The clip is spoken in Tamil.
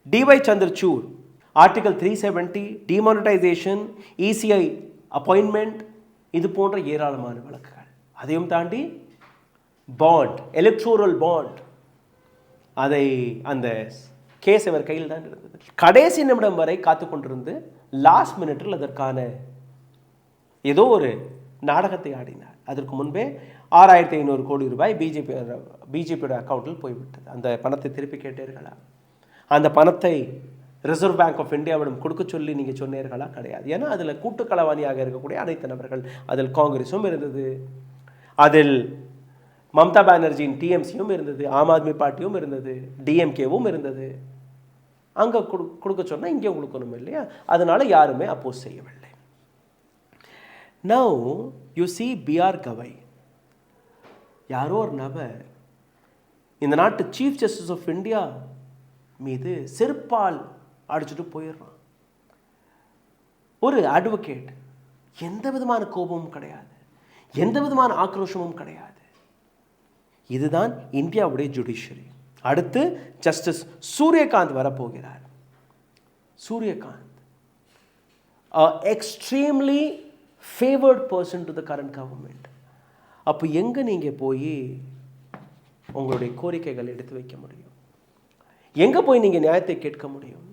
DY Chandrachud, Article 370, demonetization, ECI appointment, இது போன்ற ஏராளமான வழக்குகள். அதையும் தாண்டி பாண்ட், எலக்ட்ரோரல் பாண்ட், அதை அந்த கேஸ் அவர் கையில் தான் இருந்தது. கடைசி நிமிடம் வரை காத்து கொண்டிருந்து லாஸ்ட் மினிட்டில் அதற்கான ஏதோ ஒரு நாடகத்தை ஆடினார். அதற்கு முன்பே 6500 கோடி ரூபாய் பிஜேபியோட அக்கௌண்ட்டில் போய்விட்டது. அந்த பணத்தை திருப்பி கேட்டீர்களா? அந்த பணத்தை ரிசர்வ் பேங்க் ஆஃப் இந்தியாவிடம் கொடுக்க சொல்லி நீங்கள் சொன்னீர்களா? கிடையாது. ஏன்னா அதில் கூட்டுக்களவாணியாக இருக்கக்கூடிய அனைத்து நபர்கள், அதில் காங்கிரஸும் இருந்தது, அதில் மம்தா பானர்ஜியின் டிஎம்சியும் இருந்தது, ஆம் ஆத்மி பார்ட்டியும் இருந்தது, டிஎம்கேவும் இருந்தது. அங்கே கொடுக்க சொன்னால் இங்கே கொடுக்கணும் இல்லையா? அதனால யாருமே அப்போஸ் செய்யவில்லை. நவ் யூ சி பிஆர் கவை, யாரோ ஒரு நபர் இந்த நாட்டு சீஃப் ஜஸ்டிஸ் ஆஃப் இந்தியா மீது செருப்பால் அடிச்சுட்டு போயிடுறான். ஒரு அட்வொகேட், எந்த விதமான கோபமும் கிடையாது, எந்த விதமான ஆக்ரோஷமும் கிடையாது. இதுதான் இந்தியாவுடைய ஜுடிஷியரி. அடுத்து ஜஸ்டிஸ் சூரியகாந்த் வரப்போகிறார். Suryakant, extremely favoured person to the current government. அப்போ எங்கே நீங்கள் போய் உங்களுடைய கோரிக்கைகள் எடுத்து வைக்க முடியும்? எங்கே போய் நீங்கள் நியாயத்தை கேட்க முடியும்?